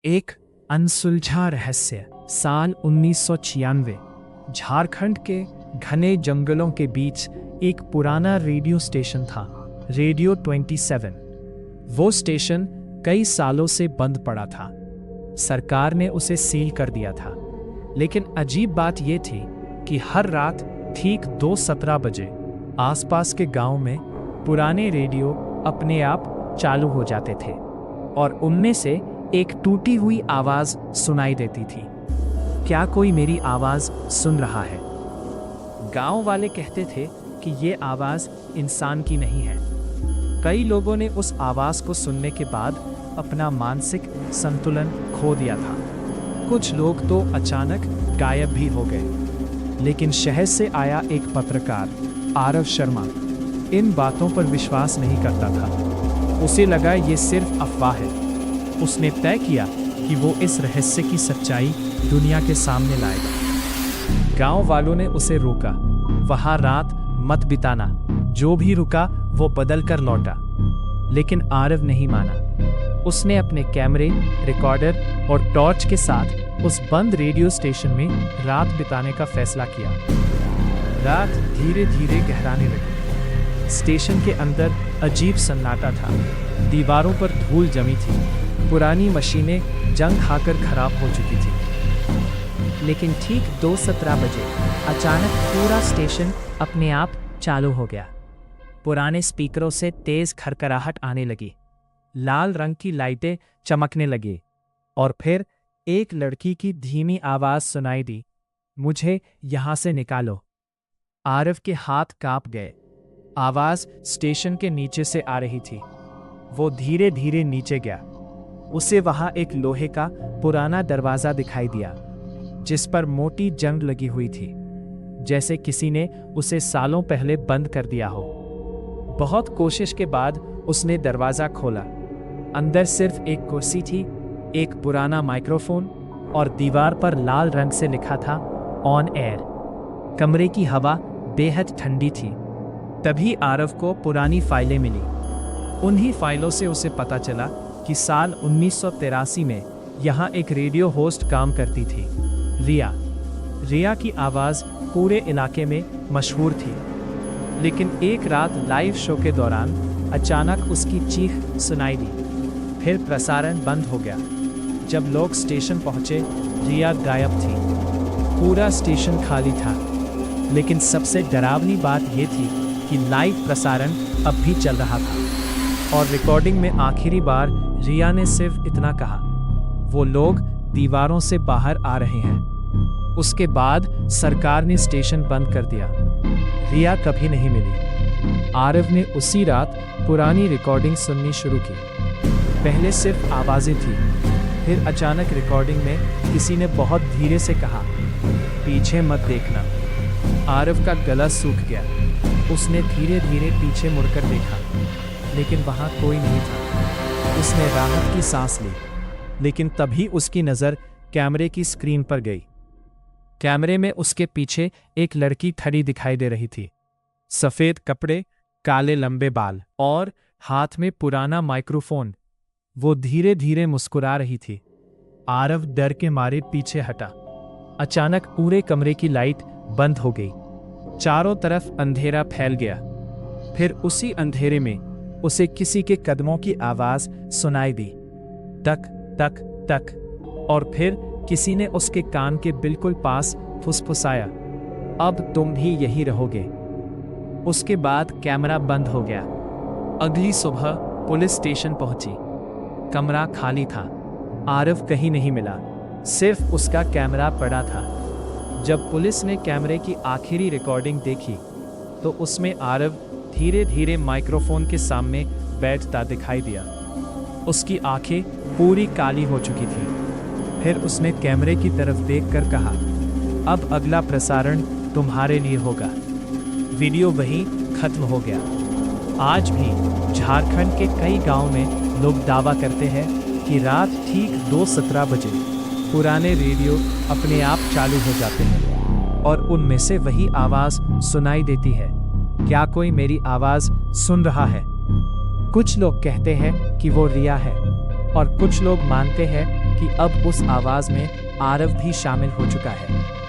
एक अनसुलझा रहस्य। साल 1996 झारखंड के घने जंगलों के बीच एक पुराना रेडियो स्टेशन था, रेडियो 27। वो स्टेशन कई सालों से बंद पड़ा था। सरकार ने उसे सील कर दिया था। लेकिन अजीब बात यह थी कि हर रात ठीक 2:17 बजे आसपास के गांव में पुराने रेडियो अपने आप चालू हो जाते थे और उनमें से एक टूटी हुई आवाज सुनाई देती थी। क्या कोई मेरी आवाज सुन रहा है? गांव वाले कहते थे कि ये आवाज इंसान की नहीं है। कई लोगों ने उस आवाज को सुनने के बाद अपना मानसिक संतुलन खो दिया था। कुछ लोग तो अचानक गायब भी हो गए। लेकिन शहर से आया एक पत्रकार आरव शर्मा इन बातों पर विश्वास नहीं करता था। उसे लगा ये सिर्फ अफवाह है। उसने तय किया कि वो इस रहस्य की सच्चाई दुनिया के सामने लाएगा। गांव वालों ने उसे रोका, वहां रात मत बिताना। जो भी रुका वो बदल कर लौटा। लेकिन आरव नहीं माना। उसने अपने कैमरे, रिकॉर्डर और टॉर्च के साथ उस बंद रेडियो स्टेशन में रात बिताने का फैसला किया। रात धीरे धीरे गहराने लगी। स्टेशन के अंदर अजीब सन्नाटा था। दीवारों पर धूल जमी थी। पुरानी मशीनें जंग खाकर खराब हो चुकी थी। लेकिन ठीक 2:17 बजे अचानक पूरा स्टेशन अपने आप चालू हो गया। पुराने स्पीकरों से तेज खरखराहट आने लगी। लाल रंग की लाइटें चमकने लगी और फिर एक लड़की की धीमी आवाज सुनाई दी, मुझे यहां से निकालो। आरव के हाथ कांप गए। आवाज स्टेशन के नीचे से आ रही थी। वो धीरे धीरे नीचे गया। उसे वहां एक लोहे का पुराना दरवाजा दिखाई दिया, जिस पर मोटी जंग लगी हुई थी, जैसे किसी ने उसे सालों पहले बंद कर दिया हो। बहुत कोशिश के बाद उसने दरवाजा खोला। अंदर सिर्फ एक कुर्सी थी, एक पुराना माइक्रोफोन और दीवार पर लाल रंग से लिखा था ऑन एयर। कमरे की हवा बेहद ठंडी थी। तभी आरव को पुरानी फाइलें मिली। उन्हीं फाइलों से उसे पता चला कि साल 1983 में यहाँ एक रेडियो होस्ट काम करती थी, रिया। रिया की आवाज़ पूरे इलाके में मशहूर थी। लेकिन एक रात लाइव शो के दौरान अचानक उसकी चीख सुनाई दी। फिर प्रसारण बंद हो गया। जब लोग स्टेशन पहुंचे, रिया गायब थी। पूरा स्टेशन खाली था। लेकिन सबसे डरावनी बात यह थी कि लाइव प्रसारण अब भी चल रहा था और रिकॉर्डिंग में आखिरी बार रिया ने सिर्फ इतना कहा, वो लोग दीवारों से बाहर आ रहे हैं। उसके बाद सरकार ने स्टेशन बंद कर दिया। रिया कभी नहीं मिली। आरव ने उसी रात पुरानी रिकॉर्डिंग सुननी शुरू की। पहले सिर्फ आवाजें थी। फिर अचानक रिकॉर्डिंग में किसी ने बहुत धीरे से कहा, पीछे मत देखना। आरव का गला सूख गया। उसने धीरे धीरे पीछे मुड़कर देखा, लेकिन वहां कोई नहीं था। उसने राहत की सांस ली। लेकिन तभी उसकी नज़र कैमरे की स्क्रीन पर गई। कैमरे में उसके पीछे एक लड़की खड़ी दिखाई दे रही थी। सफ़ेद कपड़े, काले लंबे बाल और हाथ में पुराना माइक्रोफोन। वो धीरे धीरे मुस्कुरा रही थी। आरव डर के मारे पीछे हटा। अचानक पूरे कमरे की लाइट बंद हो गई। चारों तरफ अंधेरा फैल गया। फिर उसी अंधेरे में उसे किसी के कदमों की आवाज सुनाई दी, तक तक तक। और फिर किसी ने उसके कान के बिल्कुल पास फुसफुसाया, अब तुम भी यही रहोगे। उसके बाद कैमरा बंद हो गया। अगली सुबह पुलिस स्टेशन पहुंची। कमरा खाली था। आरव कहीं नहीं मिला। सिर्फ उसका कैमरा पड़ा था। जब पुलिस ने कैमरे की आखिरी रिकॉर्डिंग देखी तो उसमें आरव धीरे धीरे माइक्रोफोन के सामने बैठता दिखाई दिया। उसकी आंखें पूरी काली हो चुकी थी। फिर उसने कैमरे की तरफ देखकर कहा, अब अगला प्रसारण तुम्हारे लिए होगा। वीडियो वहीं खत्म हो गया। आज भी झारखंड के कई गांव में लोग दावा करते हैं कि रात ठीक 2:17 बजे पुराने रेडियो अपने आप चालू हो जाते हैं और उनमें से वही आवाज़ सुनाई देती है, क्या कोई मेरी आवाज़ सुन रहा है? कुछ लोग कहते हैं कि वो रिया है और कुछ लोग मानते हैं कि अब उस आवाज में आरव भी शामिल हो चुका है।